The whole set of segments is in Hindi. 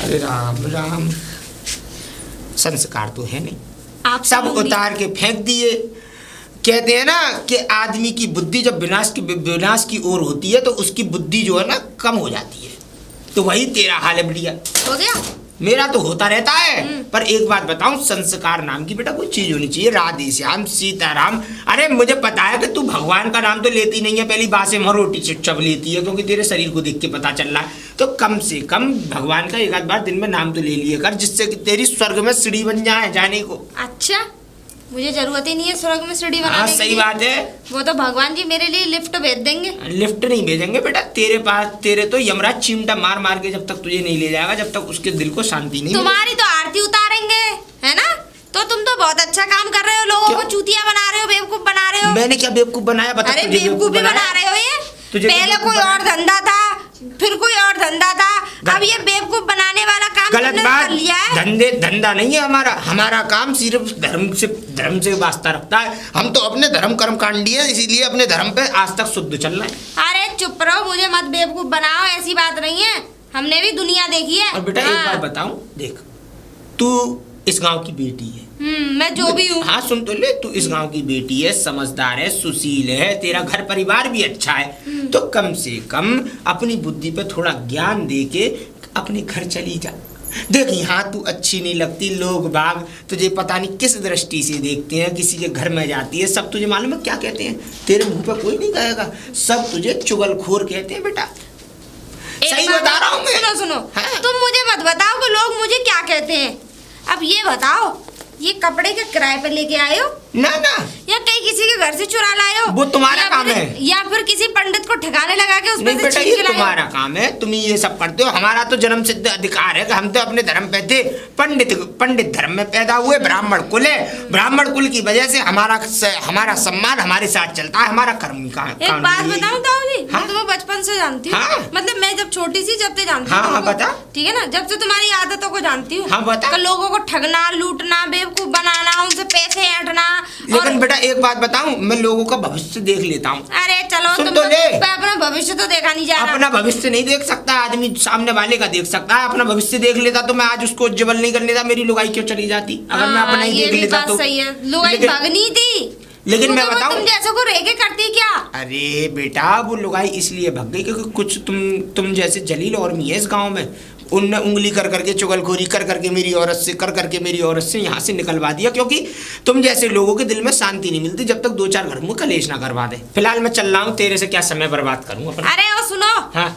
अरे राम राम, संस्कार तो है नहीं, आप सब उतार के फेंक दिए। कहते हैं ना कि आदमी की बुद्धि जब विनाश की ओर होती है तो उसकी बुद्धि जो है ना कम हो जाती है। तो वही तेरा हाल है बढ़िया। हो गया? मेरा तो होता रहता है। पर एक बात बताऊं, संस्कार नाम की बेटा कोई चीज होनी चाहिए। राधे श्याम सीताराम। अरे मुझे पता है कि तू भगवान का नाम तो लेती नहीं है, पहली बात से रोटी चुपचाप लेती है, क्योंकि तेरे शरीर को देख के पता चल रहा है। तो कम से कम भगवान का एक आध बार दिन में नाम तो ले लिया कर, जिससे कि तेरी स्वर्ग में सीढ़ी बन जाए जाने को। अच्छा, मुझे जरूरत ही नहीं है स्वर्ग में सीढ़ी बनाने की। हाँ सही बात है। वो तो भगवान जी मेरे लिए लिफ्ट भेज देंगे। लिफ्ट नहीं भेजेंगे बेटा, तेरे पास तेरे तो यमराज चिमटा मार मार के जब तक तुझे नहीं ले जाएगा, जब तक उसके दिल को शांति नहीं। तुम्हारी तो आरती उतारेंगे, है ना? तो तुम तो बहुत अच्छा काम कर रहे हो, लोगों को चूतिया बना रहे हो, बेवकूफ बना रहे हो। मैंने क्या बेवकूफ बनाया बता? अरे बेवकूफ भी बना रहे हो ये। पहले कोई और धंधा था, फिर कोई और धंधा था, अब ये बेवकूफ बनाने वाला काम गलत बात। कर लिया है। धंधा नहीं है हमारा काम सिर्फ धर्म से वास्ता रखता है। हम तो अपने धर्म कर्म कांडी है, इसीलिए अपने धर्म पे आज तक शुद्ध चल रहा है। अरे चुप रहो, मुझे मत बेवकूफ बनाओ, ऐसी बात नहीं है। हमने भी दुनिया देखी है। और बेटा एक बात बताऊं, देख तू इस गांव की बेटी है। मैं जो भी हूँ। हाँ सुन तो ले, तू इस गांव की बेटी है, समझदार है, सुशील है, तेरा घर परिवार भी अच्छा है। तो कम से कम अपनी बुद्धि पे थोड़ा ज्ञान दे के अपने घर चली जा। देख यहाँ तू अच्छी नहीं लगती, लोग बाग तुझे पता नहीं किस दृष्टि से देखते हैं। किसी के घर में जाती है, सब तुझे मालूम है क्या कहते हैं? तेरे मुंह पे कोई नहीं कहेगा, सब तुझे चुगलखोर कहते हैं बेटा। सही बता रहा हूँ मैं। सुनो तुम मुझे मत बताओ कि लोग मुझे क्या कहते हैं। अब ये बताओ, ये कपड़े के किराए पे लेके आए हो ना या कहीं किसी के घर से चुरा लाए हो? वो तुम्हारा काम है। या फिर किसी पंडित को ठिकाने लगा के उसमें से छीन के लाए हो? तुम्हारा काम है, तुम ये सब करते हो। हमारा तो जन्म सिद्ध अधिकार है कि हम तो अपने धर्म पे थे। पंडित धर्म में पैदा हुए, ब्राह्मण कुल है। ब्राह्मण कुल की वजह से हमारा सम्मान हमारे साथ चलता है, हमारा कर्म का। एक बात बताऊं ताऊ जी, मैं तुम्हें बचपन से जानती हूँ। मतलब मैं जब छोटी सी जब से जानती हूँ। बता। ठीक है ना, जब से तुम्हारी आदतों को जानती हूँ। हाँ बता। लोगों को ठगना, लूटना, बेवकूफ बनाना, उनसे पैसे ऐंठना। लेकिन बेटा एक बात बताऊं, मैं लोगों का भविष्य देख लेता हूँ। अरे चलो तुम तो अपना भविष्य तो देखा नहीं जा रहा। अपना भविष्य नहीं देख सकता आदमी, सामने वाले का देख सकता है। अपना भविष्य देख लेता तो मैं आज उसको उज्जवल नहीं कर लेता, मेरी लुगाई क्यों चली जाती? अगर मैं अपना ही देख लेता तो। सही है, लुगाई भगनी थी। लेकिन मैं बताऊं, तुम जैसे को रेगे करती क्या? अरे बेटा वो लुगाई इसलिए भग गई क्योंकि कुछ तुम जैसे जलील और मी है इस गांव में, उनने उंगली कर करके चुगलखोरी कर करके मेरी औरत से यहाँ से निकलवा दिया। क्योंकि तुम जैसे लोगों के दिल में शांति नहीं मिलती जब तक दो चार घर में कलेश ना करवा दे। फिलहाल मैं चल रहा हूँ, तेरे से क्या समय बर्बाद करूँ अपना। अरे वो सुनो। हाँ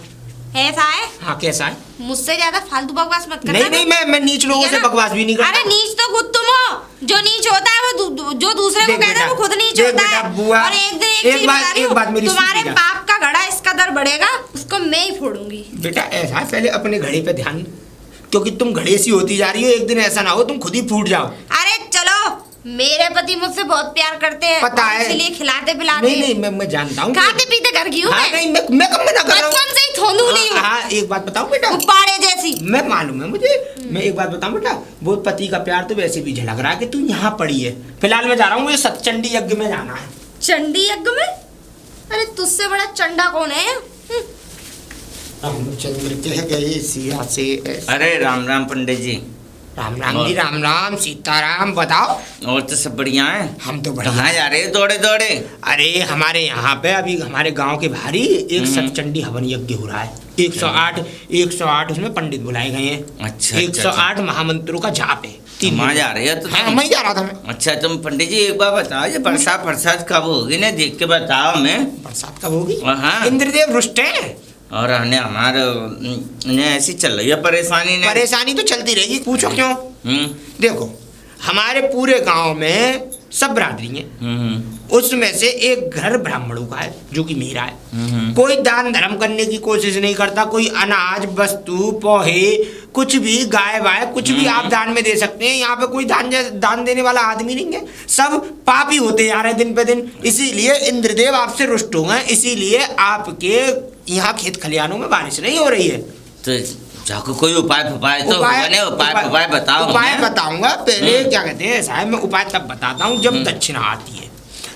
ऐसा है? हाँ कैसा है? मुझसे ज्यादा फालतू बकवास मत करना। नहीं मैं नीच लोगों से बकवास भी नहीं करता। अरे नीच तो खुद तुम हो। जो नीच होता है वो जो दूसरे को कहता है वो खुद नीच होता है। और एक बात मेरी तुम्हारे बाप का घड़ा इस कदर बढ़ेगा, उसको मैं ही फोड़ूंगी। बेटा ऐसा पहले अपने घड़े पे ध्यान, क्योंकि तुम घड़े सी होती जा रही हो, एक दिन ऐसा ना हो तुम खुद ही फूट जाओ। अरे चलो, मेरे पति मुझसे बहुत प्यार करते हैं, पता है, इसलिए खिलाते पिलाते। नहीं मैं जानता हूँ, खाते पीते घर की हूँ। हाँ, नहीं मैं कब मना कर रहा हूँ? बचपन से ही थोंदू नहीं हूँ। हाँ एक बात बताऊँ बेटा, उपाड़े जैसी। मैं मालूम है मुझे। मैं एक बात बताऊँ बेटा, वो पति का प्यार तो वैसे भी झलक रहा है कि तू यहाँ पड़ी है। फिलहाल मैं जा रहा हूँ, मुझे सतचंडी यज्ञ में जाना है। चंडी यज्ञ में? अरे तुझसे बड़ा चंडा कौन है? गए सिया से। अरे राम राम पंडित जी। राम राम जी, राम राम सीताराम। बताओ। और तो सब बढ़िया है? हम तो बढ़िया। कहाँ जा रहे हैं दौड़े दौड़े? अरे हमारे यहाँ पे अभी हमारे गांव के बाहर ही एक सतचंडी हवन यज्ञ हो रहा है। 108 उसमें पंडित बुलाए गए हैं। अच्छा 108 महामंत्रों का जाप है। वहाँ जा रहे हैं? तो हाँ मैं जा रहा था मैं। अच्छा तुम पंडित जी एक बार बताओ, ये बरसात कब होगी ना, देख के बताओ हमें। बरसात कब होगी? हाँ इंद्रदेव रुष्ट है और हमारे ऐसी चल रही है परेशानी तो चलती रहेगी। पूछो क्यों? देखो हमारे पूरे गांव में सब बिरादरी है, उसमें से एक घर ब्राह्मणों का है जो कि मेरा है। कोई दान धर्म करने की कोशिश नहीं करता। कोई अनाज वस्तु पोहे कुछ भी, गाय वाय कुछ भी आप दान में दे सकते हैं। यहाँ पे कोई दान देने वाला आदमी नहीं है, सब पापी होते जा रहे हैं दिन पे दिन। इसीलिए इंद्रदेव आपसे रुष्ट हो गए, इसीलिए आपके यहाँ खेत खलिहानों में बारिश नहीं हो रही है। तो जाको कोई उपाय बताओ। उपाय बताऊंगा, पहले क्या कहते हैं ऐसा है, मैं उपाय तब बताता हूँ जब दक्षिणा आती है।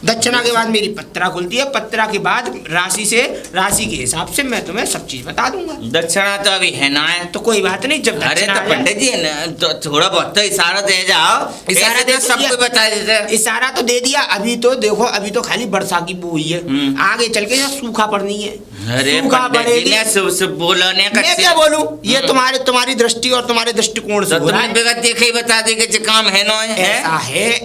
दक्षिणा के बाद मेरी पत्रा खुलती है, पत्रा के बाद राशि के हिसाब से मैं तुम्हें सब चीज बता दूंगा। दक्षिणा तो अभी है ना है, तो कोई बात नहीं, जब अरे तो पंडित जी तो थोड़ा बहुत तो इशारा दे जाओ, इशारा दे सबको बता देते। इशारा तो दे दिया, अभी तो देखो अभी तो खाली वर्षा की वो हुई है, आगे चल के सूखा पड़नी है। अरे सूखा पड़ेगी, बोलने का मैं क्या बोलूं, ये तुम्हारी दृष्टि और तुम्हारे दृष्टिकोण से देखे ही बता देंगे जो काम है ना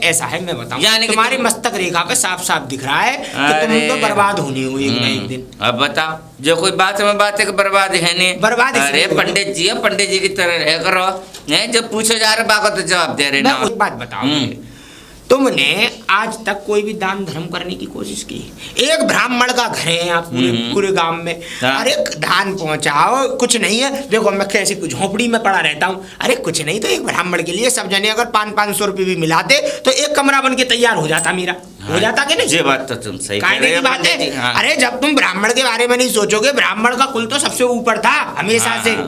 ऐसा है मैं बताऊं, यानी तुम्हारी मस्तक रेखा पे साफ साफ दिख रहा है कि तुम तो बर्बाद होनी हो एक ना एक दिन। अब बताओ, जो कोई बात में बात है कि बर्बाद है नहीं, बर्बाद। अरे पंडित जी की तरह रह करो, जब पूछो जा रहे बात तो जवाब दे रहे ना। एक बात बताओ, तुमने आज तक कोई भी दान धर्म करने की कोशिश की? एक ब्राह्मण का घर है यहाँ पूरे गांव में, अरे दान पहुंचाओ, कुछ नहीं है। देखो मैं कैसे कुछ झोपड़ी में पड़ा रहता हूँ, अरे कुछ नहीं तो एक ब्राह्मण के लिए सब जने अगर 500 रुपये भी मिलाते तो एक कमरा बन के तैयार हो जाता मेरा, हो जाता कि नहीं? ये बात तो तुम सही कह रहे हो बात है। अरे जब तुम ब्राह्मण के बारे में नहीं सोचोगे, ब्राह्मण का कुल तो सबसे ऊपर था हमेशा से,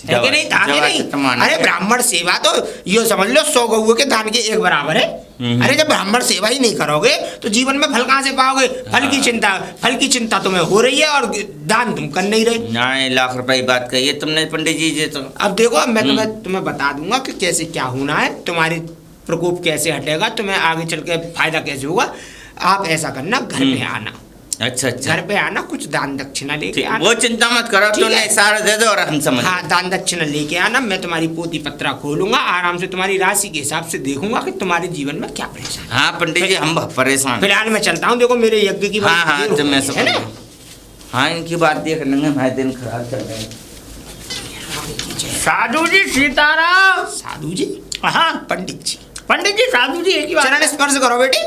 है कि नहीं? था कि नहीं? अरे ब्राह्मण सेवा तो ये समझ लो 100 गऊ के दान के एक बराबर है। अरे जब ब्राह्मण सेवा ही नहीं करोगे तो जीवन में फल कहाँ से पाओगे? फल की चिंता तुम्हें हो रही है और दान तुम कर नहीं रहे। नहीं, लाख रुपए की बात कही है तुमने पंडित जी। तो अब देखो मैं तुम्हें बता दूंगा कि कैसे क्या होना है, तुम्हारी प्रकोप कैसे हटेगा, तुम्हें आगे चल के फायदा कैसे होगा। आप ऐसा करना, घर में आना। अच्छा, घर पे आना, कुछ दान दक्षिणा लेके आना। वो चिंता मत करो, तुमने इशारा दे दो और हम समझ। हाँ, दान दक्षिणा लेके आना, मैं तुम्हारी पोती पत्रा खोलूंगा, आराम से तुम्हारी राशि के हिसाब से देखूंगा कि तुम्हारे जीवन में क्या परेशान। हाँ पंडित जी, हम परेशान। फिलहाल मैं चलता हूँ, देखो मेरे यज्ञ की बात। हाँ, मैं समझ। हाँ, इनकी बात देख लेंगे, भाई दिन खराब चल रहे हैं। साधु जी सीताराम। साधु जी? हाँ पंडित जी। साधु जी एक ही बात। चरण स्पर्श करो बेटे,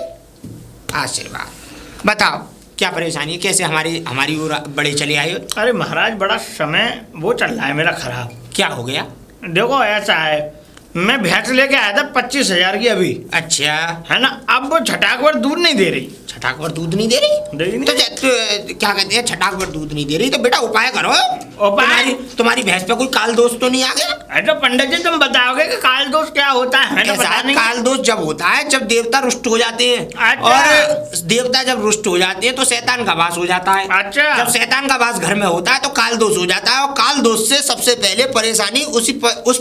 आशीर्वाद। बताओ क्या परेशानी है, कैसे हमारी ओर बड़े चले आए? अरे महाराज, बड़ा समय वो चल रहा है मेरा खराब। क्या हो गया? देखो ऐसा है, मैं भैंस लेके आया था 25,000 की अभी। अच्छा है ना, अब वो छटाक दूध नहीं दे रही। छटाक पर दूध नहीं दे रही? तो क्या कहते हैं, छटाक पर दूध नहीं दे रही तो बेटा उपाय करो। उपाय? तुम्हारी भैंस पे कोई काल दोष तो नहीं आ गया? अरे तो पंडित जी तुम बताओगे कि काल दोष क्या होता है? काल दोष जब होता है जब देवता रुष्ट हो जाते हैं। और देवता जब रुष्ट हो जाते हैं तो शैतान का वास हो जाता है। अच्छा। जब शैतान का वास घर में होता है तो काल दोष हो जाता है, और काल दोष से सबसे पहले परेशानी उस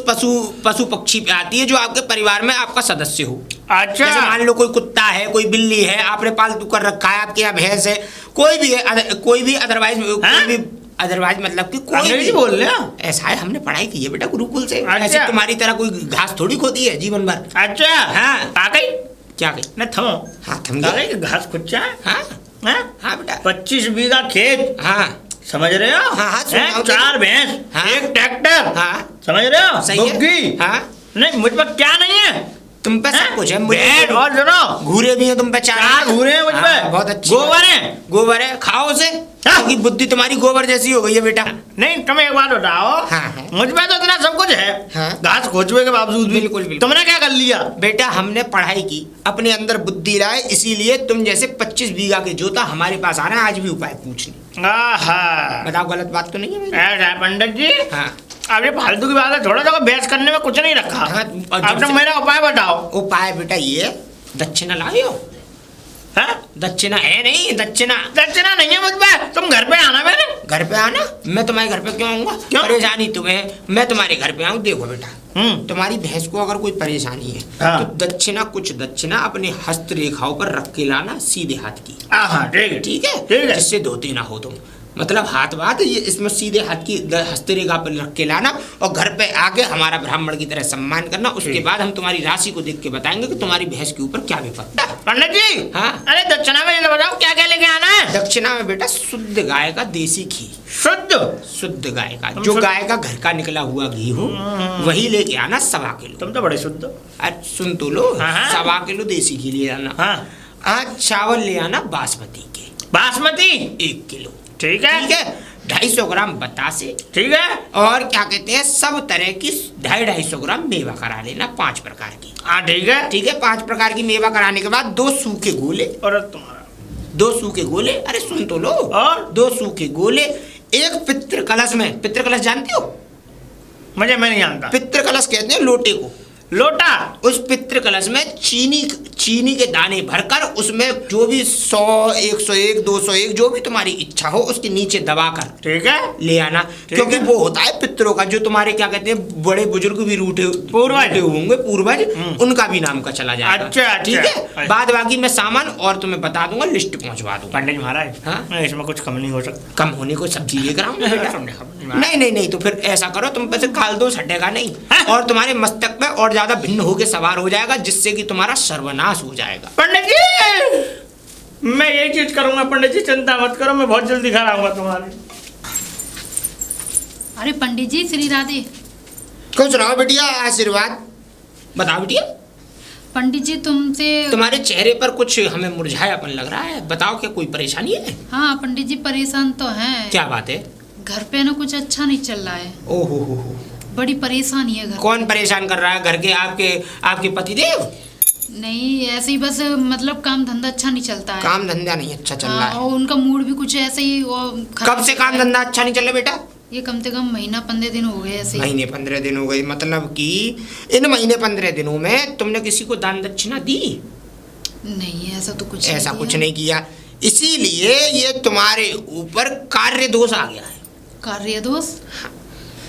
पशु पक्षी पे आती है जो आपके परिवार में आपका सदस्य हो। अच्छा। जैसे मान लो कोई कुत्ता है, कोई बिल्ली है, आपने पालतू कर रखा है, आपके यहाँ भैंस है, कोई भी अदरवाइज मतलब कि कोई भी बोल रहे हो? ऐसा है, हमने पढ़ाई की है बेटा गुरुकुल से। ऐसे तुम्हारी तरह कोई घास थोड़ी खोदी है जीवन भर। अच्छा। हाँ। क्या गई? न थमो। हाँ, थम गई। घास खुच्चा। हाँ बेटा। 25 बीघा खेत। हाँ, समझ रहे हो? हाँ, 4 भैंस। हाँ, एक ट्रैक्टर। हाँ, समझ रहे हो? सही है। हाँ, नहीं मुझ पर क्या नहीं है, तुम पे सब कुछ है। मुझे और सुनो, घूरे भी हैं तुम पे, 4 घूरे हैं मुझ पे। बहुत अच्छी। गोबर है, खाओ उसे, क्योंकि बुद्धि तुम्हारी गोबर जैसी हो गई है बेटा। नहीं तुम एक बात बताओ। हाँ। मुझ पे तो इतना सब कुछ है। हाँ। घास खोजने के बावजूद भी। बिल्कुल। तुमने क्या कर लिया? बेटा हमने पढ़ाई की, अपने अंदर बुद्धि लाए, इसीलिए तुम जैसे 25 बीघा के जोता हमारे पास आ रहे हैं आज भी उपाय पूछने। बताओ गलत बात तो नहीं है पंडित जी? हाँ। अब ये फालतू की बात है, थोड़ा सा बहस करने में कुछ नहीं रखा। हाँ, अब तुम मेरा उपाय बताओ। उपाय बेटा ये, दक्षिणा लाए हो? दक्षिणा है नहीं? दक्षिणा नहीं है मुझ पे। तुम घर पे आना, मेरे घर पे आना। मैं तुम्हारे घर पे क्यों आऊंगा? परेशानी तुम्हें, मैं तुम्हारे घर पे आऊँ? देखो बेटा, तुम्हारी भैंस को अगर कोई परेशानी है तो कुछ दक्षिणा अपने हस्त रेखाओं पर रख के लाना, सीधे हाथ की। ठीक है, जिससे धोते ना हो तुम, मतलब हाथ ये इसमें सीधे हाथ की हस्तरेखा पर रख के लाना, और घर पे आके हमारा ब्राह्मण की तरह सम्मान करना। उसके बाद हम तुम्हारी राशि को देख के बताएंगे कि तुम्हारी भैंस के ऊपर क्या विपत्ति है। पंडित जी। हाँ। अरे दक्षिणा में ये बताओ क्या क्या लेके आना है? दक्षिणा में बेटा शुद्ध गाय का देसी घी। शुद्ध गाय का, जो गाय का घर का निकला हुआ घी हो वही लेके आना, 1.25 किलो। तुम तो बड़े शुद्ध। अरे सुन तो लो, 1.25 किलो देसी घी ले आना। आज चावल ले आना बासमती के। 1 किलो। ठीक है। 250 ग्राम बतासे। ठीक है। और क्या कहते हैं, सब तरह की 250 ग्राम मेवा करा लेना, 5 प्रकार की। ठीक है। 5 प्रकार की मेवा कराने के बाद 2 सूखे गोले। और तुम्हारा 2 सूखे गोले, अरे सुन तो लो, और 2 सूखे गोले, एक पितृ कलश में, पितृ कलश जानते हो? मैं नहीं जानता। पितृ कलश कहते हैं लोटे को, लोटा। उस पितृ कलश में चीनी के दाने भरकर उसमें जो भी 100, 101, 201 जो भी तुम्हारी इच्छा हो उसके नीचे दबाकर ठीक है ले आना, क्योंकि वो होता है पितरों का, जो तुम्हारे क्या कहते हैं बड़े बुजुर्ग भी पूर्वज होंगे, पूर्वज, उनका भी नाम का चला जाएगा। अच्छा, ठीक है। बाद बाकी मैं सामान और तुम्हें बता दूंगा, लिस्ट पहुंचवा दूंगा। पंडित महाराज, हाँ, इसमें कुछ कम नहीं हो सकता। कम होने को सब्जी लेकर आऊंगा बेटा। नहीं तो फिर ऐसा करो, तुम पैसे खाल दो, सटेगा नहीं, और तुम्हारे मस्तक पे और ज्यादा भिन्न होके सवार हो जाएगा, जिससे कि तुम्हारा सर्वनाश हो जाएगा। पंडित जी, मैं यही चीज करूंगा। पंडित जी चिंता मत करो, मैं बहुत जल्दी घर आऊंगा तुम्हारे। अरे पंडित जी, श्री राधे। कुछ रहो बेटिया, आशीर्वाद बताओ बेटिया। पंडित जी तुमसे, तुम्हारे चेहरे पर कुछ हमें मुरझायापन लग रहा है, बताओ क्या कोई परेशानी है? हाँ पंडित जी, परेशान तो है। क्या बात है? घर पे ना कुछ अच्छा नहीं चल रहा है। ओहो, बड़ी परेशानी है घर। कौन परेशान कर रहा है? घर के आपके पतिदेव? नहीं, ऐसे ही बस, मतलब काम धंधा अच्छा नहीं चलता है। काम धंधा नहीं अच्छा चल रहा है? और उनका मूड भी कुछ ऐसे ही। कब से काम धंधा अच्छा नहीं चल रहा बेटा? ये कम से कम महीना 15 दिन हो गए ऐसे। महीने 15 दिन हो गए, मतलब कि इन महीने 15 दिनों में तुमने किसी को दान दक्षिणा दी? नहीं, ऐसा तो कुछ नहीं किया, इसीलिए ये तुम्हारे ऊपर कार्य दोष आ गया है। कार्य दोष?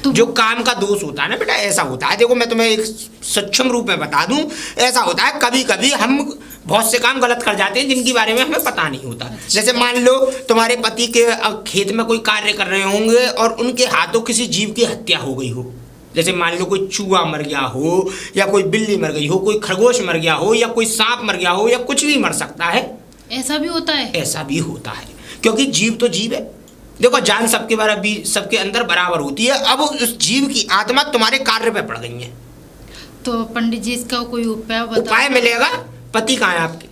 तो जो काम का दोष होता है ना बेटा, ऐसा होता है। देखो मैं तुम्हें एक सूक्ष्म रूप में बता दूं, ऐसा होता है कभी कभी हम बहुत से काम गलत कर जाते हैं जिनके बारे में हमें पता नहीं होता। जैसे मान लो तुम्हारे पति के खेत में कोई कार्य कर रहे होंगे और उनके हाथों किसी जीव की हत्या हो गई हो, जैसे मान लो कोई चूहा मर गया हो, या कोई बिल्ली मर गई हो, कोई खरगोश मर गया हो, या कोई सांप मर गया हो, या कुछ भी मर सकता है। ऐसा भी होता है? ऐसा भी होता है, क्योंकि जीव तो जीव है। देखो जान सबके अंदर बराबर होती है। अब उस जीव की आत्मा तुम्हारे कार्य पे पड़ गई है, तो पंडित जी इसका कोई उपाय बताओ। उपाय मिलेगा। पति कहाँ है आपके?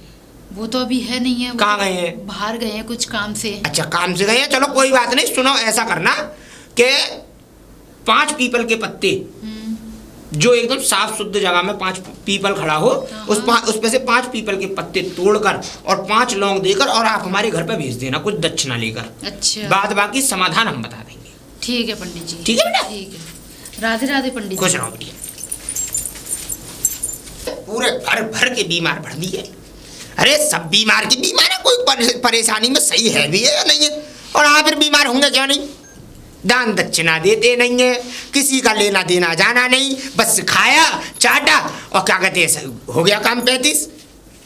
वो तो अभी है नहीं है। कहाँ गए हैं? बाहर गए हैं कुछ काम से। अच्छा, काम से गए हैं, चलो कोई बात नहीं। सुनो, ऐसा करना कि 5 पीपल के पत्ते, जो एकदम साफ शुद्ध जगह में 5 पीपल खड़ा हो, उसमें से 5 पीपल के पत्ते तोड़कर और 5 लौंग देकर और आप हमारे घर पे भेज देना, कुछ दक्षिणा लेकर। अच्छा। बाद बाकी समाधान हम बता देंगे। ठीक है पंडित जी। ठीक है बेटा? ठीक है। राधे राधे पंडित जी। खुश रहो बेटिया। पूरे भर के बीमार भर दिए। अरे सब बीमार की बीमार है, कोई परेशानी में सही है भी है या नहीं है? और हाँ, फिर बीमार होंगे क्या नहीं? दान दक्षिणा देते नहीं है, किसी का लेना देना जाना नहीं, बस खाया चाटा और क्या कहते हैं, हो गया काम 35।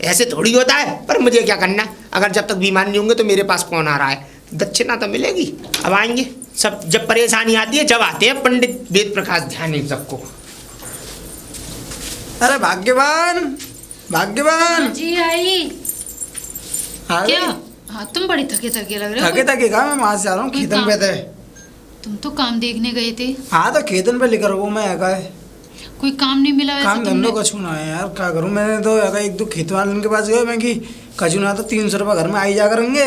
ऐसे थोड़ी होता है। पर मुझे क्या करना, अगर जब तक बीमार नहीं होंगे तो मेरे पास कौन आ रहा है? दक्षिणा तो मिलेगी। अब आएंगे सब, जब परेशानी आती है जब आते हैं पंडित वेद प्रकाश ध्यान इन सबको। अरे भाग्यवान जी आई। क्या? हाँ, तुम बड़ी थके लग रहे हो। थके का मैं वहाँ से आ रहा हूँ, खेतन पे थे। तुम तो काम देखने गए थे। हाँ, तो खेतन पे लेकर वो मैं आगा है। कोई काम नहीं मिला? काम धंधो कछु ना है यार, क्या करूँ। मैंने तो आगा 1-2 खेत वाले के पास गए, मैं कि कछु ना तो 300 रुपये घर में आई जा करेंगे,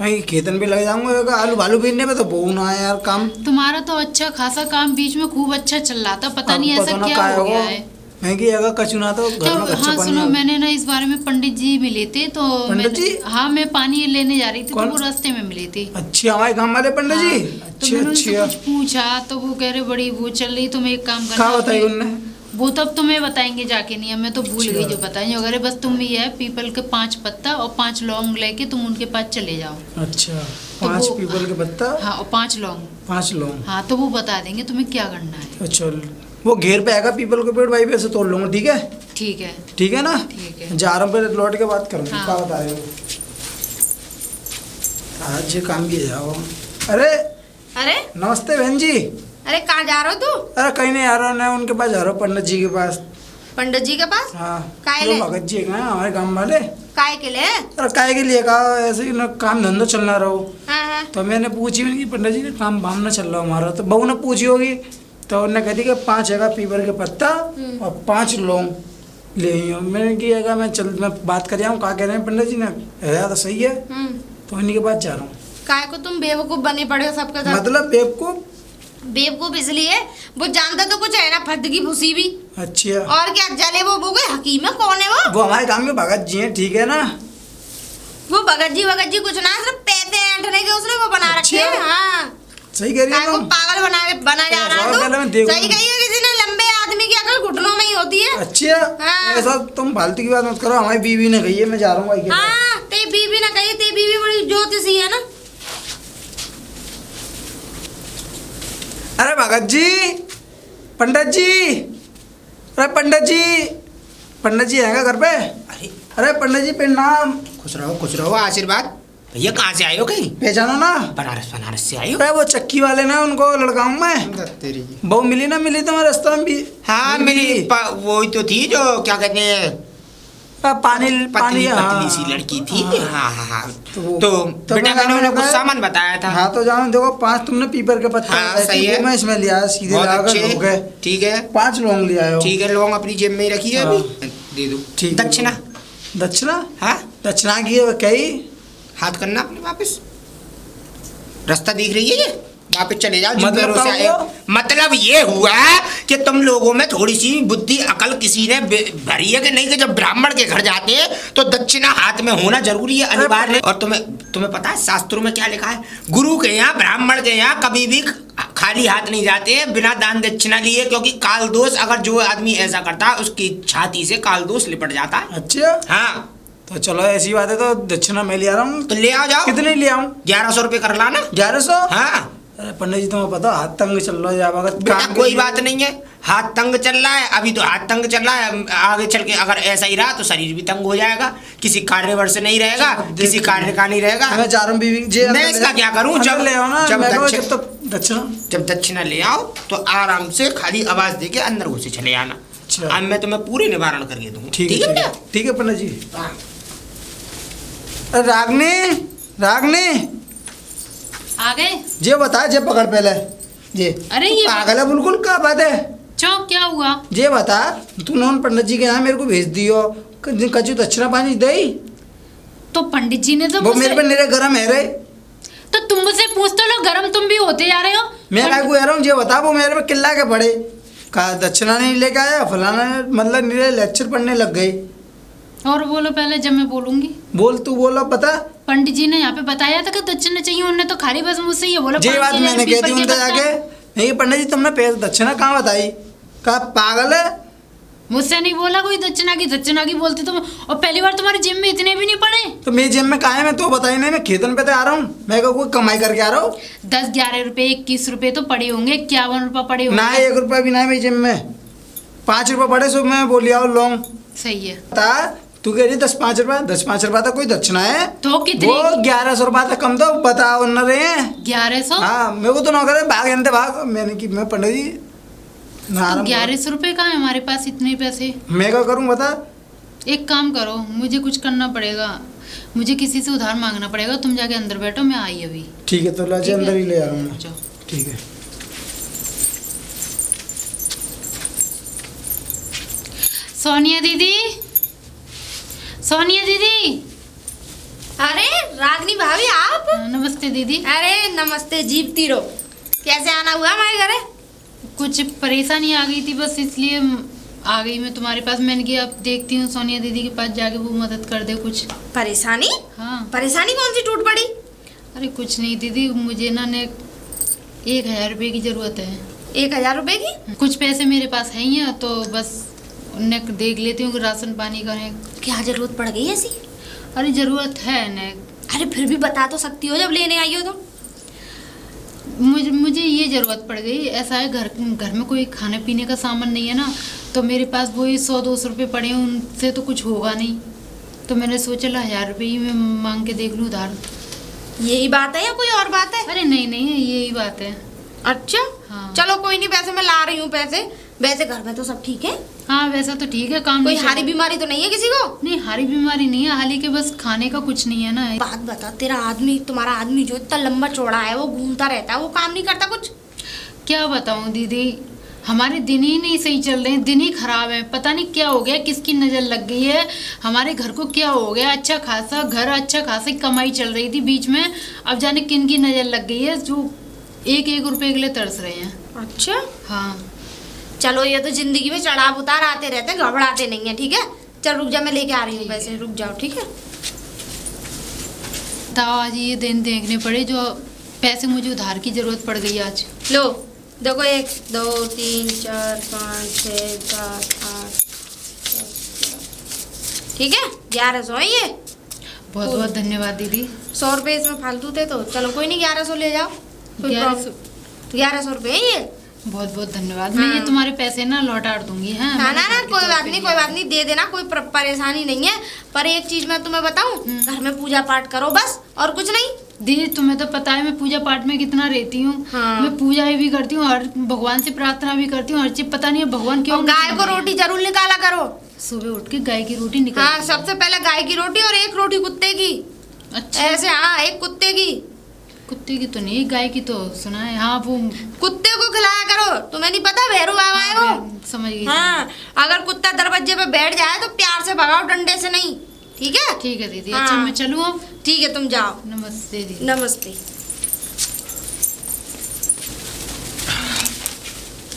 मैं खेतन पे लग जाऊंगा। आलू बालू बीनने पे तो बहु ना है यार काम। तुम्हारा तो अच्छा खासा काम बीच में खूब अच्छा चल रहा था, पता नहीं ऐसा क्या हो गया है। मैं कि अगर कछु ना तो घर में हाँ सुनो, मैंने ना इस बारे में पंडित जी मिले थे, तो पंडित जी? हाँ, मैं पानी लेने जा रही थी तो वो रास्ते में मिले थे। अच्छा, हमारे गाँव वाले पंडित जी? तो मैंने उनसे कुछ पूछा तो वो कह रहे बड़ी वो चल रही, तुम एक काम करना। क्या बताई उनने? वो तो अब तुम्हें बताएंगे जाके, नहीं मैं तो भूल गई जो बताएंगे वगैरह। बस तुम ये है, पीपल के 5 पत्ता और 5 लौंग लेके तुम उनके पास चले जाओ। अच्छा, 5 पीपल के पत्ता? हाँ, और 5 लौंग। 5 लौंग? हाँ, तो वो बता देंगे तुम्हें क्या करना है। अच्छा, वो घेर पे आएगा पीपल के पेड़, भाई पे से तोड़ लूंगा। ठीक है? ठीक है। ठीक है ना? ठीक है। जा रहा हूँ, पहले लौट के बात करूँगा। हाँ। क्या बता रहे हो? आज ये काम किया जाओ। अरे नमस्ते बहन जी। अरे कहाँ जा रहे हो तू? अरे कहीं नहीं आ रहा हूँ, मैं उनके पास जा रहा हूँ, पंडित जी के पास। पंडित जी के पास? हाँ। काय ले? भगत जी हैं हमारे गाँव वाले। काय के लिए? अरे काय के लिए कहा, ऐसे ही ना काम धंधा चलना रहो। हाँ। तो मैंने पूछी कि पंडित जी काम बाम ना चल रहा हमारा, तो बहू ने पूछी होगी, तो उन्होंने कह दी कि 5 जगह पीपल के पत्ता और 5 लौंग ले आई हूँ। मैंने किया मैं बात कर आऊँ, क्या कह रहे हैं पंडित जी ने? तो सही है, तो उन्हीं के पास जा रहा हूँ। काय को तुम बेवकूफ बने पड़े हो सबके साथ? मतलब बेवकूफ इसलिए, वो जानता तो कुछ है ना, फर्द की भूसी भी। अच्छा, और क्या जले वो कोई हकीम है? कौन है वो? वो हमारे गांव के भगत जी हैं, ठीक है ना? वो भगत जी कुछ ना, सिर्फ पैसे ऐंठने के उसने वो बना रखे हैं। हाँ, सही कह रही हो। पागल बना जा रहा है। तो सही कही है, किसी ने लंबे आदमी की अकल घुटनों में ही होती है। अच्छा हाँ। ऐसा तुम फालतू की बात मत करो, हमारी बीवी ने कही है, मैं जा रहा हूँ भाई के पास। हाँ ते बीवी ना कही, ते बीवी बड़ी ज्योतिषी है ना। अरे भगत जी, पंडित जी, अरे पंडित जी आएगा घर पे? अरे पंडित जी प्रणाम। खुश रहो आशीर्वाद। भैया कहाँ से आए हो? कहीं पहचानो ना? बनारस से आए हो? अरे वो चक्की वाले ना, उनको लड़का हूँ मैं। तेरी बहू मिली ना, मिली तुम्हारे रास्ते में भी? हाँ मिली, वही तो थी जो क्या कहते हैं, पानी पतली हाँ। सी लड़की थी। हाँ। तो बेटा मैंने उन्हें कुछ सामान बताया था। हाँ तो जाओ, देखो 5 तुमने पीपर के पत्ते। हाँ, सही है। मैं इसमें लिया सीधे लाकर। ठीक है 5 लौंग लिया है। ठीक है, लौंग अपनी जेब में ही रखी है अभी, दे दो। ठीक। दक्षिणा हाँ दक्षिणा की है कई। हाथ करना अपने वापस, रास्ता दिख रही है ये, वापस चले जाओ। मतलब से आए हो। मतलब ये हुआ कि तुम लोगों में थोड़ी सी बुद्धि अकल किसी ने भरी है कि नहीं, कि जब ब्राह्मण के घर जाते हैं तो दक्षिणा हाथ में होना जरूरी है, अनिवार्य। और तुम्हें पता है शास्त्रों में क्या लिखा है? गुरु के यहाँ, ब्राह्मण के यहाँ कभी भी खाली हाथ नहीं जाते हैं बिना दान दक्षिणा लिए, क्योंकि काल दोष, अगर जो आदमी ऐसा करता है उसकी छाती से काल दोष लिपट जाता है। अच्छा हाँ तो चलो ऐसी बात है, तो दक्षिणा मैं ले आ रहा हूँ। तो ले आओ, जाओ। कितने ले आऊँ? 1100 रुपये कर लाना। 1100? हाँ। अरे पंडित जी तुम्हें पता हाथ तंग चल रहा है, बेटा कोई बात नहीं है, हाथ तंग चल रहा है, अभी तो हाथ तंग चल रहा है, आगे चल के अगर ऐसा ही रहा तो शरीर भी तंग हो जाएगा, किसी कार्यवर से नहीं रहेगा, किसी कार्य का नहीं रहेगा। मैं जा रहा हूँ बीवी जी। मैं इसका क्या करूँ? जब ले आओ ना, जब दक्षिणा ले आओ तो आराम से खाली आवाज दे के अंदर घुसे चले आना। अब मैं तुम्हें पूरे निवारण करके दूंगा। ठीक है ठीक है पंडित जी। रागनी आ गए? जे बता, जे पकड़ पहले जे। अरे ये पागल है बिल्कुल, क्या बात है? चौक क्या हुआ? जे बता, तूने उन पंडित जी के यहाँ मेरे को भेज दियो, कचू दक्षिणा पानी दे। तो पंडित जी ने तो वो मेरे पे निरे गरम है रे। तो तुम मुझसे पूछ तो लो, गरम तुम भी होते जा रहे हो। मैं काय को कह रहा हूँ, जे बता, वो मेरे पे किल्ला के पड़े, कहा दक्षिणा नहीं लेके आया, फलाना, मतलब निरे लेक्चर पढ़ने लग गए। और बोलो पहले, जब मैं बोलूंगी। बोल, तू बोला पता। पंडित जी ने यहाँ पे बताया था कि दक्षिणा चाहिए, उन्होंने तो खाली बस मुझसे ये बोला। जी बात मैंने कही थी उनसे जाके, नहीं पंडित जी तुमने पैसे दक्षिणा कहाँ बताई? कहा पागल है, मुझसे नहीं बोला कोई दक्षिणा की बोलती तुम। और पहली बार तुम्हारे जिम में इतने भी नहीं पड़े। तो मेरी जिम में कहा है? मैं तो बताई नहीं, मैं खेतन पे तो आ रहा हूँ, मैं कोई कमाई करके आ रहा हूँ। 10-11 रुपए, 21 रुपए तो पड़े होंगे, 51 रुपए पड़े होंगे ना। 1 रुपया भी ना है मेरी जिम में, 5 रुपये पड़े। सो मैं बोली आओ लौंग। सही है। तू कह रही 10-5 रुपया, 10-5 रुपया तो कोई दक्षिणा है? तो कितनी? वो 1100 रुपया तो कम दो, बताओ न रहे हैं। 1100? हाँ मेरे को तो नौकर भाग। मैंने की मैं पंडित जी 1100 रुपए कहाँ है हमारे पास इतने पैसे? मैं क्या करूँ बता? एक काम करो, मुझे कुछ करना पड़ेगा, मुझे किसी से उधार मांगना पड़ेगा। तुम जाके अंदर बैठो, मैं आई अभी। ठीक है, तो लाजे अंदर ही ले आ रहा हूँ। ठीक है। सोनिया दीदी, सोनिया दीदी। अरे रागनी भाभी आप? नमस्ते दीदी। अरे नमस्ते, जीपती रहो। कैसे आना हुआ हमारे घर? कुछ परेशानी आ गई थी, बस इसलिए आ गई मैं तुम्हारे पास। मैंने कहा अब देखती हूँ सोनिया दीदी के पास जाके वो मदद कर दे कुछ। परेशानी? हाँ। परेशानी कौन सी टूट पड़ी? अरे कुछ नहीं दीदी, मुझे ना 1000 रुपये की जरूरत है। 1000 रुपये की? कुछ पैसे मेरे पास है ही, तो बस उन्हें देख लेती हूँ राशन पानी का। क्या जरूरत पड़ गई ऐसी? अरे जरूरत है न। अरे फिर भी बता तो सकती हो जब लेने आई हो तो। मुझे ये ज़रूरत पड़ गई। ऐसा है, घर में कोई खाने पीने का सामान नहीं है ना, तो मेरे पास वही 100-200 रुपये पड़े हैं, उनसे तो कुछ होगा नहीं। तो मैंने सोचा 1000 रुपये ही मैं मांग के देख लूँ उधार। यही बात है या कोई और बात है? अरे नहीं यही बात है। अच्छा हाँ। चलो कोई नहीं, पैसे मैं ला रही हूँ पैसे। वैसे घर में तो सब ठीक है? हाँ वैसा तो ठीक है। काम कोई हारी बीमारी तो नहीं है किसी को? नहीं हारी बीमारी नहीं है, हाली के बस खाने का कुछ नहीं है ना। बात बता, तुम्हारा आदमी जो इतना लंबा चौड़ा है, वो घूमता रहता है, वो काम नहीं करता कुछ? क्या बताऊँ दीदी, हमारे दिन ही नहीं सही चल रहे हैं, दिन ही खराब है। पता नहीं क्या हो गया, किसकी नज़र लग गई है हमारे घर को, क्या हो गया। अच्छा खासा घर, अच्छा खासी कमाई चल रही थी बीच में, अब जाने किन की नज़र लग गई है जो 1-1 रुपये के लिए तरस रहे हैं। अच्छा हाँ चलो, ये तो जिंदगी में चढ़ाव उतार आते रहते हैं, घबराते नहीं है। ठीक है चल रुक जा, मैं लेके आ रही हूँ पैसे, रुक जाओ। ठीक है ताओ, आज ये दिन देखने पड़े जो पैसे मुझे उधार की जरूरत पड़ गई आज। लो देखो, 1 2 3 4 5 6 7 8 ठीक है, 1100 है ये। बहुत बहुत धन्यवाद दीदी। 100 रुपए इसमें फालतू थे तो चलो कोई नहीं, 1100 ले जाओ। 1100 रुपए है ये। बहुत बहुत धन्यवाद। मैं ये तुम्हारे पैसे ना लौटा दूंगी। हाँ ना ना ना, कोई बात नहीं, कोई बात नहीं, दे देना, कोई परेशानी नहीं है। पर एक चीज मैं तुम्हें बताऊं, घर में पूजा पाठ करो बस, और कुछ नहीं। दीदी तुम्हें तो पता है मैं पूजा पाठ में कितना रहती हूँ। हाँ। मैं पूजा भी करती हूँ और भगवान से प्रार्थना भी करती हूँ, हर चीज। पता नहीं है भगवान क्यों। गाय को रोटी जरूर निकाला करो सुबह उठ के, गाय की रोटी निकाल। हाँ, सबसे पहले गाय की रोटी और एक रोटी कुत्ते की। अच्छा, ऐसे, हाँ, एक कुत्ते की। कुत्ते की तो नहीं, गाय की तो सुना है। हाँ, वो कुत्ते को खिलाया करो। तुम्हें नहीं पता भैरू बाबा है वो? समझ गई। हाँ, अगर कुत्ता दरवाजे पे बैठ जाए तो प्यार से भगाओ, डंडे से नहीं। ठीक है? ठीक है दीदी। हाँ। अच्छा मैं चलूँ अब? ठीक है, तुम जाओ। नमस्ते दीदी। नमस्ते।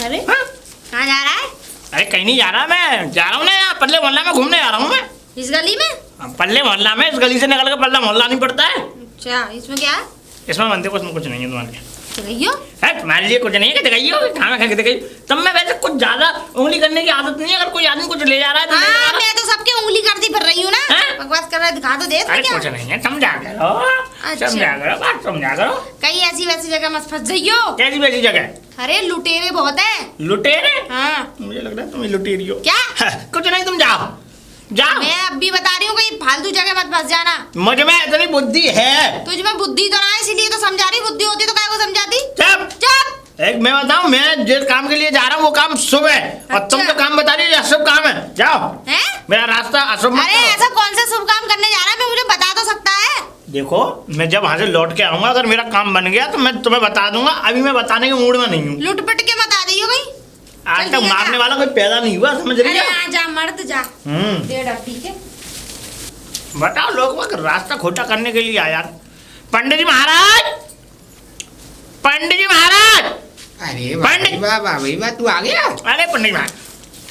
अरे हाँ? कहाँ जा रहा है? अरे कहीं नहीं जा रहा, मैं जा रहा हूँ ना, यहाँ पल्ले मोहल्ला में घूमने जा रहा हूँ मैं। इस गली में? पल्ले मोहल्ला में, इस गली से निकल के पल्ला मोहल्ला नहीं पड़ता है। अच्छा, इसमें क्या है? इसमें बनते को इसमें कुछ नहीं है तुम्हारे लिए। दिखाइयो। है तुम्हारे लिए कुछ नहीं है कि दिखाइयो, खाना खा के दिखाइयो। तब मैं वैसे कुछ ज्यादा उंगली करने की आदत नहीं है। अगर कोई आदमी कुछ ले जा रहा है तो ले जा हाँ, रहा है। मैं तो सबके उंगली करती फिर रही हूँ ना। हैं? बकवास कर रहा है, दिखा तो दे इसमें अरे क्या? कुछ नहीं है, समझा करो। अच्छा। समझा करो, बात समझा करो। कहीं ऐसी वैसी जगह मत फंस जाइयो। कैसी वैसी जगह? अरे लुटेरे बहुत हैं। लुटेरे? हाँ। मुझे लग रहा है तुम लुटेरी हो। क्या? कुछ नहीं, तुम जाओ जाओ। मैं अब भी बता रही हूँ, कहीं फालतू जगह मत फंस जाना। मुझ में इतनी बुद्धि है। तुझ में बुद्धि तो ना है, इसीलिए तो समझा रही। बुद्धि होती तो काय को समझाती? चुप। चुप। एक मैं बताऊं, मैं जिस काम के लिए जा रहा हूँ वो काम शुभ है, और तुम अच्छा। तो काम बता रही हो अशुभ काम है। जाओ, हैं? मेरा रास्ता अशुभ मत अरे करो। ऐसा कौन सा शुभ काम करने जा रहा है? मैं मुझे बता तो सकता है। देखो, मैं जब वहां से लौट के आऊंगा, अगर मेरा काम बन गया तो मैं तुम्हें बता दूंगा। अभी मैं बताने के मूड में नहीं हूँ। लुट पिट के मत आ रही हो कहीं। आज चल तक ठीक है, मारने जा। वाला कोई पैदा नहीं हुआ, समझ रही अरे हो? जा मर्द जा। दे डर, ठीक है? बताओ, लोग वक्त रास्ता खोटा करने के लिए आया। पंडित जी महाराज, पंडित जी महाराज। अरे पंडित। वाह वाह भाई वाह, तू आ गया। अरे पंडित जी महाराज,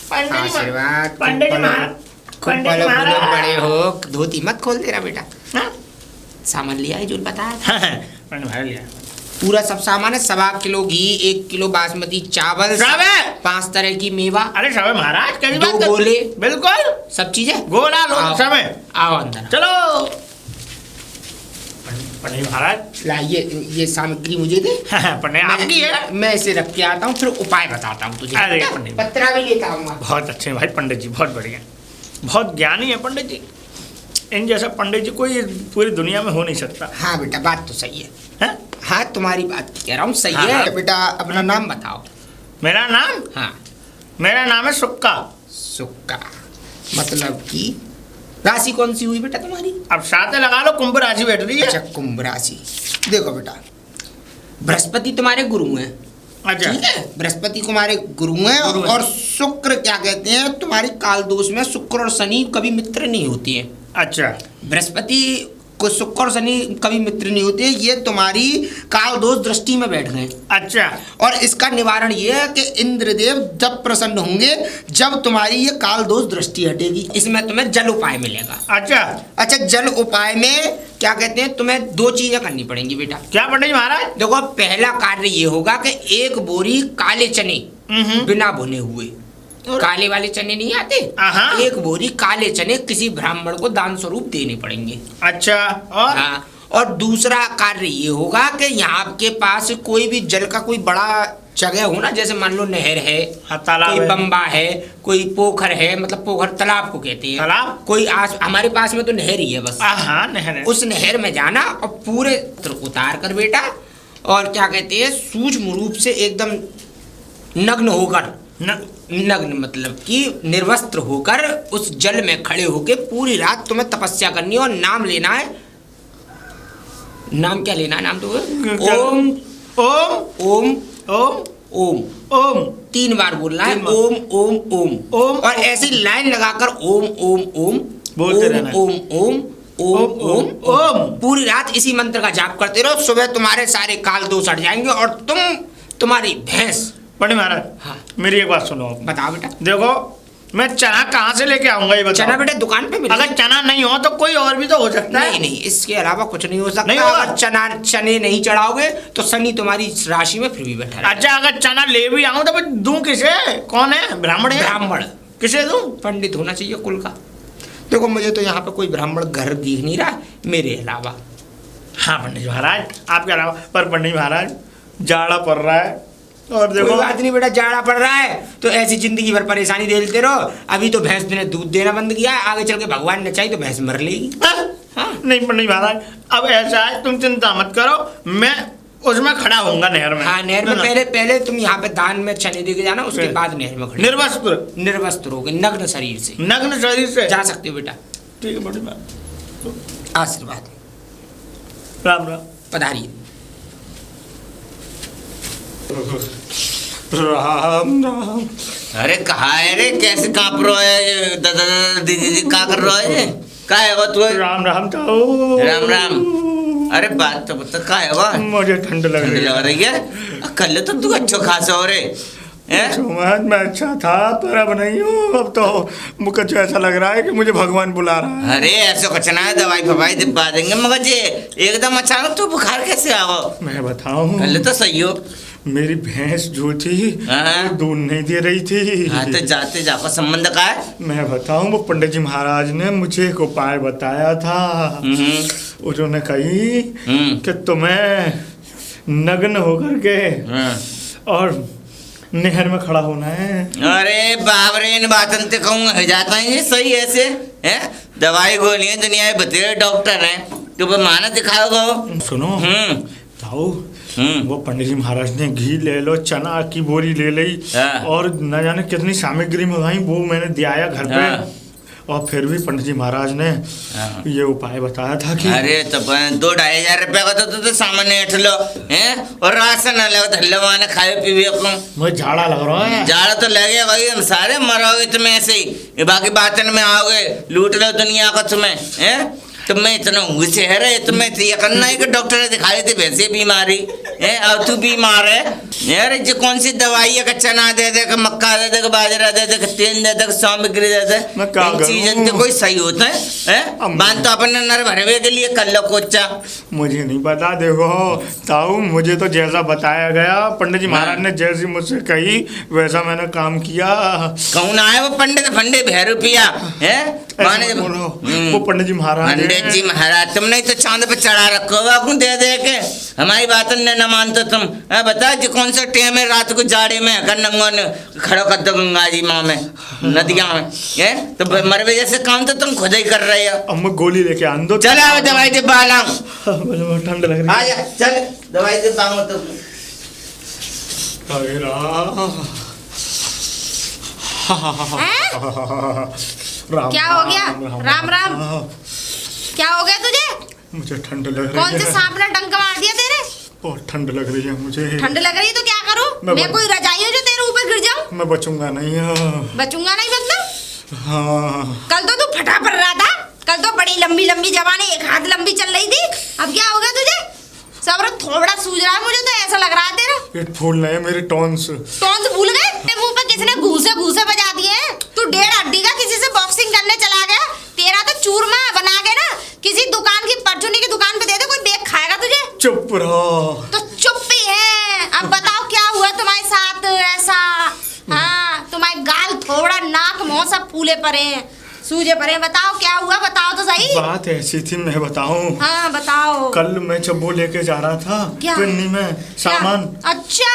पंडित जी आशीर्वाद। महाराज, पंडित जी महाराज, खूब पंडित जी बड़े महाराज। बड़े हो, धोती मत खोल तेरा बेटा। हाँ? सामान लिया है जो बताया था। पंडित महाराज लिया। पूरा सब सामान है। 1.25 किलो घी, 1 किलो बासमती चावल, सब है? 5 तरह की मेवा, अरे सब है महाराज, कैसी 2 बात कर- गोले, बिल्कुल सब चीजें। गोला लो, आओ। सब है। आओ अंदर। चलो पंडित महाराज। ला ये सामग्री मुझे दे। पंडित आपकी है। मैं इसे रख के आता हूँ, फिर उपाय बताता हूँ तुझे। अरे बेटा, पंडित। पत्रा भी लेता आऊंगा। बहुत अच्छे भाई पंडित जी, बहुत बढ़िया, बहुत ज्ञानी है पंडित जी। इन जैसा पंडित जी कोई पूरी दुनिया में हो नहीं सकता। हाँ बेटा, बात तो सही है। हैं? हाँ, तुम्हारी बात कह रहा हूँ, सही हाँ, है। हाँ। बेटा अपना नाम बताओ। मेरा नाम? हाँ। मेरा नाम है सुक्का। सुक्का मतलब कि राशि कौन सी हुई बेटा तुम्हारी? अब साथ लगा लो, कुंभ राशि बैठ रही अच्छा, है। कुंभ राशि। देखो बेटा, बृहस्पति तुम्हारे गुरु हैं। अच्छा। ठीक है, बृहस्पति तुम्हारे गुरु हैं। गुरु हैं। और शुक्र क्या कहते हैं, तुम्हारी काल दोष में शुक्र और शनि कभी मित्र नहीं होती है। अच्छा। बृहस्पति को शुक्र और शनि कभी मित्र नहीं होते। ये तुम्हारी काल दोष दृष्टि में बैठ गए। अच्छा। और इसका निवारण ये है कि इंद्रदेव जब प्रसन्न होंगे, जब तुम्हारी ये काल दोष दृष्टि हटेगी। इसमें तुम्हें जल उपाय मिलेगा। अच्छा। अच्छा, जल उपाय में क्या कहते हैं, तुम्हें 2 चीजें करनी पड़ेंगी बेटा। क्या पंडित जी महाराज? देखो, पहला कार्य ये होगा कि 1 बोरी काले चने बिना भुने हुए, काले वाले चने नहीं आते, हाँ। 1 बोरी काले चने किसी ब्राह्मण को दान स्वरूप देने पड़ेंगे। अच्छा। और? हाँ। और दूसरा कार्य ये होगा कि यहाँ आपके पास कोई भी जल का कोई बड़ा जगह हो ना, जैसे मान लो नहर है, हाँ, तालाब कोई है। बम्बा है, कोई पोखर है, मतलब पोखर तालाब को कहते हैं। तालाब? कोई हमारे पास में तो नहर ही है बस। हाँ, नहर है। उस नहर में जाना और पूरे उतार कर बेटा, और क्या कहते हैं, सूक्ष्म रूप से एकदम नग्न होकर, नग्न मतलब कि निर्वस्त्र होकर उस जल में खड़े होकर पूरी रात तुम्हें तपस्या करनी है। और नाम लेना है। नाम क्या लेना है? नाम तो ओम ओम ओम ओम ओम ओम 3 बार बोलना है। 3 बार। ओम ओम ओम ओम। और ऐसी लाइन लगाकर ओम ओम ओम बोलते ओम रहना है। ओम ओम ओम ओम ओम पूरी रात इसी मंत्र का जाप करते रहो। सुबह तुम्हारे सारे काल दोष हट जाएंगे और तुम्हारी भैंस। पंडित महाराज, हाँ। मेरी एक बात सुनो। बताओ बेटा। देखो, मैं चना कहाँ से लेके आऊंगा ये बताओ। चना बेटा दुकान पे मिलेगा। अगर चना नहीं हो तो कोई और भी तो हो सकता है। नहीं नहीं, इसके अलावा कुछ नहीं हो सकता। नहीं होगा? अगर चने नहीं चढ़ाओगे तो शनि तुम्हारी राशि में फिर भी बैठा रहेगा। अच्छा, अगर चना ले भी आऊं तो दूं किसे? कौन है? ब्राह्मण है? ब्राह्मण। किसे दूं? पंडित होना चाहिए कुल का। देखो मुझे तो यहाँ पे कोई ब्राह्मण घर दिख नहीं रहा मेरे अलावा। हाँ पंडित जी महाराज, आपके अलावा। पर पंडित जी महाराज जाड़ा पड़ रहा है और देखो। कोई बात नहीं बेटा, जाड़ा पड़ रहा है तो ऐसी जिंदगी भर परेशानी देते रहो। अभी तो भैंस ने दूध देना बंद किया है, आगे चल के भगवान ने चाहिए तो भैंस मर लेगी। हाँ? नहीं पंडित जी महाराज, अब ऐसा है, तुम चिंता मत करो, मैं उसमें खड़ा होऊंगा नहर में। हाँ नहर में पहले तुम यहाँ पे दान में चने दे के जाना, उसके बाद नहर में खड़े। निर्वस्त्र होगे, नग्न शरीर से जा सकते हो बेटा। ठीक है बड़ी बात। आशीर्वाद। राम राम। पधारिए। राम राम। अरे कहाँ है रे, कैसे कांप रहा है दादा दीदी, क्या कर रहा है, क्या है वो तू? राम राम ताऊ। राम राम। अरे बात तो बता, क्या है वो? मुझे ठंड लग रही है। कल तो तू अच्छा खासा हो रे। मैं अच्छा था पर अब नहीं हूँ। अब तो मुझे ऐसा लग रहा है कि मुझे भगवान बुला रहा है। अरे ऐसा कुछ ना है, दवाई फवाई दिखा देंगे। मगर ये एकदम अचानक तो बुखार कैसे आओ? मैं बताऊँ, कल तो सही हो। मेरी भैंस जो थी दूध नहीं दे रही थी। हाँ तो जाते जाकर संबंध का है। मैं बताऊँ, वो पंडित जी महाराज ने मुझे एक उपाय बताया था। उन्होंने कही कि तुम्हें नग्न होकर के और नहर में खड़ा होना है। अरे बाप रे, इन बातन ते कहूँगा हो जाता है ये सही ऐसे है। दवाई गोलियां दुनिया में बतेरे डॉक्टर हैं, तो माना दिखाओगे। सुनो ताऊ, वो पंडित जी महाराज ने घी ले लो, चना की बोरी ले ली और न जाने कितनी सामग्री मंगाई, वो मैंने दिया घर पे। और फिर भी पंडित जी महाराज ने ये उपाय बताया था कि अरे तो 2-2,500 रुपया का तो सामान्य ऐठ लो हैं, और राशन अलग धल्लवाने खाए पीवे को। मुझे झाड़ा लग रहा है। झाड़ा तो लगे भाई, हम सारे मरोगे तुम्हें ऐसे ही, बाकी बातन में आओगे लूट लो दुनिया का तुम्हें हैं। तुम्हें इतना शहर है, तुम्हें ये करना है कि डॉक्टर ने दिखा रही थी वैसे बीमारी है, अब तू बीमार है यार। जो कौन सी दवाई है, चना दे दे, मक्का दे दे, बाजरा दे दे, तेल दे दे, सामग्री दे दे, चीजें तो कोई सही होता है। मान तो अपने नर भरवे के लिए कर लो कोच्चा। मुझे नहीं पता, देखो ताऊ, मुझे तो जैसा बताया गया पंडित जी महाराज ने जैसी मुझसे कही वैसा मैंने काम किया। कौन आए वो पंडित फंडे भैरूपिया है? वो पंडित जी महाराज। पंडित जी महाराज तुमने तो चांद पे चढ़ा रखो आपको दे दे के, हमारी बात न मानते तुम। बता जी कौन सा टाइम है रात को जाड़े में नंगों खड़ो कर दो गंगा जी माँ में, नदिया में है, तो मरवे जैसे काम तो तुम खुद ही कर रहे हो। अब मैं गोली लेके आन दो। चल आओ दवाई दे बाला, ठंड लग रही है। आजा चल दवाई दे बांगो तो। क्या हो गया? राम राम। क्या हो गया तुझे? मुझे ठंड लग रही है। कौन से सांप ने डंक मार दिया तेरे? बहुत ठंड लग रही है मुझे। ठंड लग रही है तो क्या करूं? मैं कोई रजाई हूं जो तेरे ऊपर गिर जाऊं? मैं बचूंगा नहीं। बचूंगा नहीं मतलब? हाँ। कल तो तू फटा पड़ रहा था, कल तो बड़ी लंबी लंबी जबानें एक हाथ लंबी चल रही थी, अब क्या हो गया तुझे? सब्र थोड़ा सूझ रहा है मुझे तो, ऐसा लग रहा है तेरा। पेट फूल रहे मेरे टॉन्स। टॉन्स भूल गए? तेरे मुंह पे किसी ने घूसे बजा दिए हैं। तू 1.5 हड्डी का किसी से बॉक्सिंग करने चला गया, तेरा तो चूरमा बना के ना किसी दुकान की परचूनी की दुकान पे दे दे, कोई देख खाएगा तुझे। चुप रहो। तो चुप ही है। अब बताओ क्या हुआ तुम्हारे साथ ऐसा? हाँ, तुम्हारे गाल थोड़ा, नाक मुंह सब फूले पड़े हैं, सूजे पड़े हैं। बताओ क्या हुआ, बताओ तो सही। बात ऐसी थी, मैं बताऊं? हाँ बताओ। कल मैं जब वो लेके जा रहा था पिन्नी में सामान। अच्छा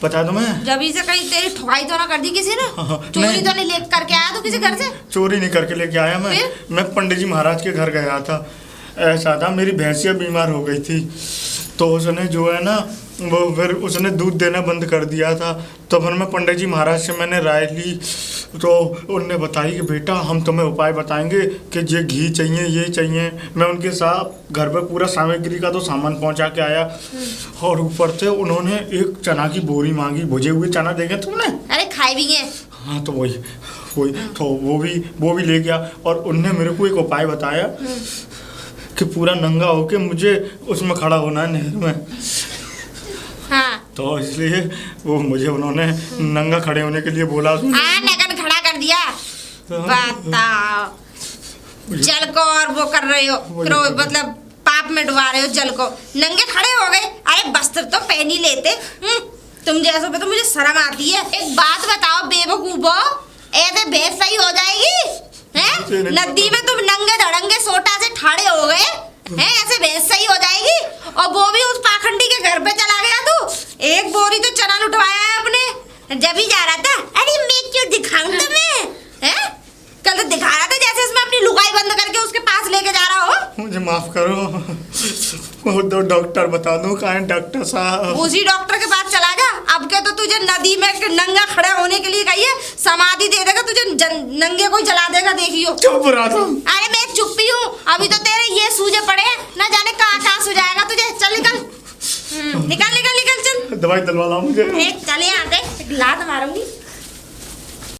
बता दो, मैं जब से कहीं तेरी ठुकाई तो ना कर दी किसी ने? चोरी तो नहीं ले करके आया तो किसी घर से? चोरी नहीं करके लेके आया मैं पंडित जी महाराज के घर गया था। ऐसा था, मेरी भैंसिया बीमार हो गई थी, तो उसने जो है ना वो फिर उसने दूध देना बंद कर दिया था। तो फिर मैं पंडित जी महाराज से मैंने राय ली, तो उनने बताई कि बेटा हम तुम्हें उपाय बताएंगे कि ये घी चाहिए, ये चाहिए। मैं उनके साथ घर पर पूरा सामग्री का तो सामान पहुंचा के आया, और ऊपर से उन्होंने एक चना की बोरी मांगी। भुजे हुए चना देंगे तुमने? अरे खाए भी है। हाँ तो वही तो वो भी ले गया, और उनने मेरे को एक उपाय बताया कि पूरा नंगा होके मुझे उसमें खड़ा होना है नहर में। हाँ। तो इसलिए वो मुझे उन्होंने नंगा खड़े होने के लिए बोला। हाँ, नगन खड़ा कर दिया। बताओ, जल को और वो कर रहे हो, मतलब पाप में डुबा रहे हो जल को, नंगे खड़े हो गए। अरे वस्त्र तो पहन ही लेते। तुम जैसों पे तो मुझे शर्म आती है। एक बात बताओ बेवकूफो, ऐसे भेद सही हो जाएगी हैं? मुझे नहीं नदी में तुम नंगे धड़ंगे सोटा से ठाड़े हो गए हैं, ऐसे भैंस सही हो जाएगी? और वो भी उस पाखंडी के घर पे चला गया तू, एक बोरी तो चना लुटवाया है अपने, जब ही जा रहा था। अरे मैं क्यों दिखाऊं तुम्हें, हैं? कल तो दिखा रहा था जैसे इसमें अपनी लुगाई बंद करके उसके पास लेके जा रहा हो। मुझे माफ करो, वो तो डॉक्टर बता दो कहाँ है डॉक्टर साहब? उसी डॉक्टर के पास चला जा। अब के तो तुझे नदी में नंगा खड़ा होने के लिए कहिए, समाधि दे देगा तुझे, नंगे कोई जला देगा, देखियो। चुप रहा तुम। अरे मैं चुप ही हूँ, अभी तो तेरे ये सूजे पड़े हैं, न जाने कहाँ सुझाएगा तुझे। चल निकल, निकल निकल निकल चल। दवाई दिलवा लाओ मुझे। चले यहाँ पे लात मारूंगी।